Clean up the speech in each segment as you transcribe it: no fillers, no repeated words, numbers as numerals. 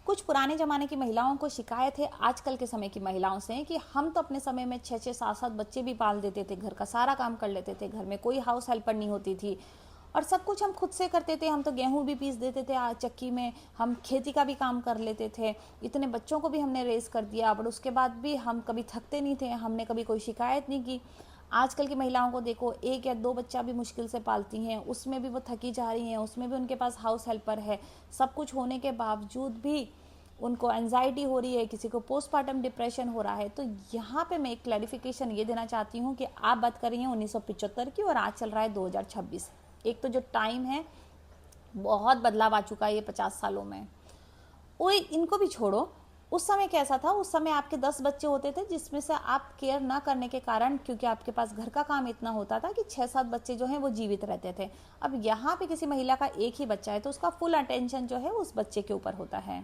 कुछ पुराने ज़माने की महिलाओं को शिकायत है आजकल के समय की महिलाओं से कि हम तो अपने समय में 6-6 7-7 बच्चे भी पाल देते थे, घर का सारा काम कर लेते थे, घर में कोई हाउस हेल्पर नहीं होती थी और सब कुछ हम खुद से करते थे। हम तो गेहूं भी पीस देते थे चक्की में, हम खेती का भी काम कर लेते थे, इतने बच्चों को भी हमने रेस कर दिया, बट उसके बाद भी हम कभी थकते नहीं थे, हमने कभी कोई शिकायत नहीं की। आजकल की महिलाओं को देखो, 1 या 2 बच्चा भी मुश्किल से पालती हैं, उसमें भी वो थकी जा रही हैं, उसमें भी उनके पास हाउस हेल्पर है। सब कुछ होने के बावजूद भी उनको एंजाइटी हो रही है, किसी को पोस्टमार्टम डिप्रेशन हो रहा है। तो यहाँ पे मैं एक क्लैरिफिकेशन ये देना चाहती हूँ कि आप बात कर रही हैं 1975 की और आज चल रहा है 2026। एक तो जो टाइम है बहुत बदलाव आ चुका है ये 50 सालों में। वो इनको भी छोड़ो, उस समय कैसा था? उस समय आपके 10 बच्चे होते थे जिसमें से आप केयर ना करने के कारण, क्योंकि आपके पास घर का काम इतना होता था कि 6-7 बच्चे जो हैं वो जीवित रहते थे। अब यहाँ पे किसी महिला का एक ही बच्चा है तो उसका फुल अटेंशन जो है उस बच्चे के ऊपर होता है।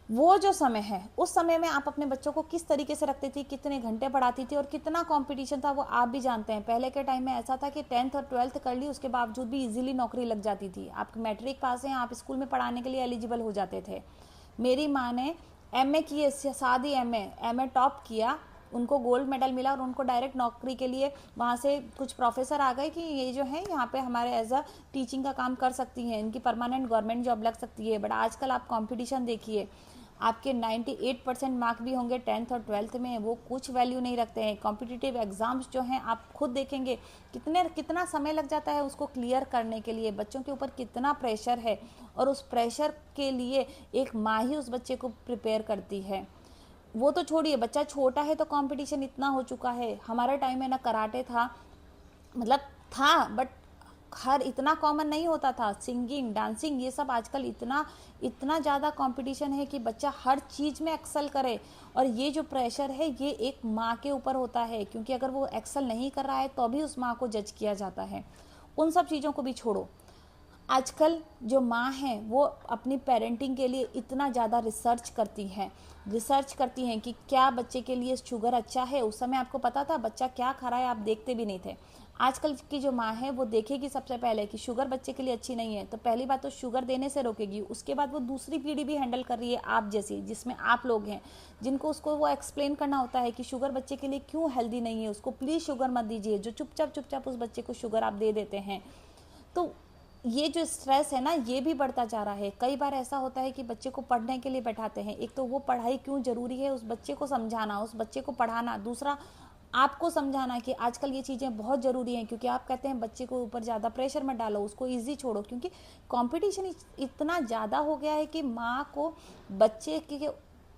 वो जो समय है, उस समय में आप अपने बच्चों को किस तरीके से रखती थी, कितने घंटे पढ़ाती थी और कितना कंपटीशन था वो आप भी जानते हैं। पहले के टाइम में ऐसा था कि 10th और 12th कर ली, उसके बावजूद भी इजीली नौकरी लग जाती थी। आप मैट्रिक पास हैं, आप स्कूल में पढ़ाने के लिए एलिजिबल हो जाते थे। मेरी माँ ने एमए की, शादी एमए टॉप किया, उनको गोल्ड मेडल मिला और उनको डायरेक्ट नौकरी के लिए वहाँ से कुछ प्रोफेसर आ गए कि ये जो है यहाँ पे हमारे एज अ टीचिंग का काम कर सकती हैं, इनकी परमानेंट गवर्नमेंट जॉब लग सकती है। बट आजकल आप कंपटीशन देखिए, आपके 98% मार्क भी होंगे 10th और 12th में, वो कुछ वैल्यू नहीं रखते हैं। कॉम्पिटिटिव एग्जाम्स जो हैं आप खुद देखेंगे कितना समय लग जाता है उसको क्लियर करने के लिए, बच्चों के ऊपर कितना प्रेशर है और उस प्रेशर के लिए एक माँ ही उस बच्चे को प्रिपेयर करती है। वो तो छोड़िए, बच्चा छोटा है तो कंपटीशन इतना हो चुका है। हमारे टाइम में ना कराटे था, मतलब था बट हर इतना कॉमन नहीं होता था। सिंगिंग, डांसिंग, ये सब आजकल इतना ज़्यादा कंपटीशन है कि बच्चा हर चीज़ में एक्सेल करे। और ये जो प्रेशर है ये एक माँ के ऊपर होता है, क्योंकि अगर वो एक्सेल नहीं कर रहा है तो भी उस माँ को जज किया जाता है। उन सब चीज़ों को भी छोड़ो, आजकल जो माँ हैं वो अपनी पेरेंटिंग के लिए इतना ज़्यादा रिसर्च करती हैं कि क्या बच्चे के लिए शुगर अच्छा है। उस समय आपको पता था बच्चा क्या खा रहा है, आप देखते भी नहीं थे। आजकल की जो माँ है वो देखेगी सबसे पहले कि शुगर बच्चे के लिए अच्छी नहीं है, तो पहली बात तो शुगर देने से रोकेगी। उसके बाद वो दूसरी पीढ़ी भी हैंडल कर रही है आप जैसी, जिसमें आप लोग हैं, जिनको उसको वो एक्सप्लेन करना होता है कि शुगर बच्चे के लिए क्यों हेल्दी नहीं है, उसको प्लीज़ शुगर मत दीजिए। जो चुपचाप उस बच्चे को शुगर आप दे देते हैं, तो ये जो स्ट्रेस है ना ये भी बढ़ता जा रहा है। कई बार ऐसा होता है कि बच्चे को पढ़ने के लिए बैठाते हैं, एक तो वो पढ़ाई क्यों ज़रूरी है उस बच्चे को समझाना, उस बच्चे को पढ़ाना, दूसरा आपको समझाना कि आजकल ये चीज़ें बहुत ज़रूरी हैं, क्योंकि आप कहते हैं बच्चे को ऊपर ज़्यादा प्रेशर मत डालो, उसको ईजी छोड़ो, क्योंकि कंपटीशन इतना ज़्यादा हो गया है कि माँ को बच्चे के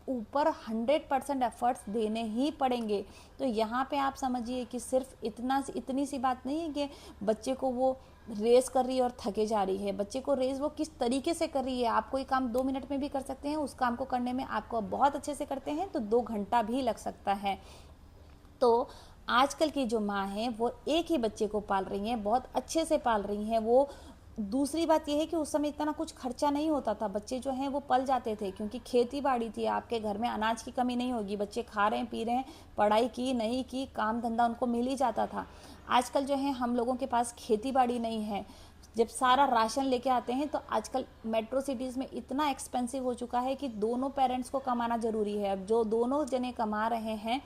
ऊपर 100% एफर्ट्स देने ही पड़ेंगे। तो यहाँ पे आप समझिए कि सिर्फ इतनी सी बात नहीं है कि बच्चे को वो रेस कर रही है और थके जा रही है। बच्चे को रेस वो किस तरीके से कर रही है, आप कोई काम 2 मिनट में भी कर सकते हैं, उस काम को करने में आपको बहुत अच्छे से करते हैं तो 2 घंटा भी लग सकता है। तो आजकल की जो माँ है वो एक ही बच्चे को पाल रही हैं, बहुत अच्छे से पाल रही हैं वो। दूसरी बात यह है कि उस समय इतना कुछ खर्चा नहीं होता था, बच्चे जो हैं वो पल जाते थे, क्योंकि खेती बाड़ी थी, आपके घर में अनाज की कमी नहीं होगी, बच्चे खा रहे हैं पी रहे हैं, पढ़ाई की नहीं की, काम धंधा उनको मिल ही जाता था। आजकल जो है हम लोगों के पास खेती बाड़ी नहीं है, जब सारा राशन लेके आते हैं तो आजकल मेट्रो सिटीज़ में इतना एक्सपेंसिव हो चुका है कि दोनों पेरेंट्स को कमाना ज़रूरी है। अब जो दोनों जने कमा रहे हैं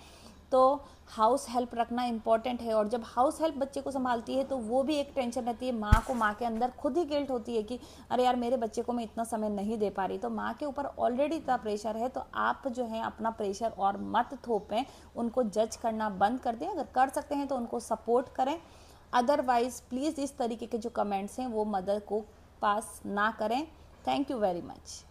तो हाउस हेल्प रखना इम्पॉर्टेंट है, और जब हाउस हेल्प बच्चे को संभालती है तो वो भी एक टेंशन रहती है माँ को। माँ के अंदर खुद ही गिल्ट होती है कि अरे यार मेरे बच्चे को मैं इतना समय नहीं दे पा रही। तो माँ के ऊपर ऑलरेडी इतना प्रेशर है, तो आप जो है अपना प्रेशर और मत थोपें, उनको जज करना बंद कर दें। अगर कर सकते हैं तो उनको सपोर्ट करें, अदरवाइज़ प्लीज़ इस तरीके के जो कमेंट्स हैं वो मदर को पास ना करें। Thank you very much.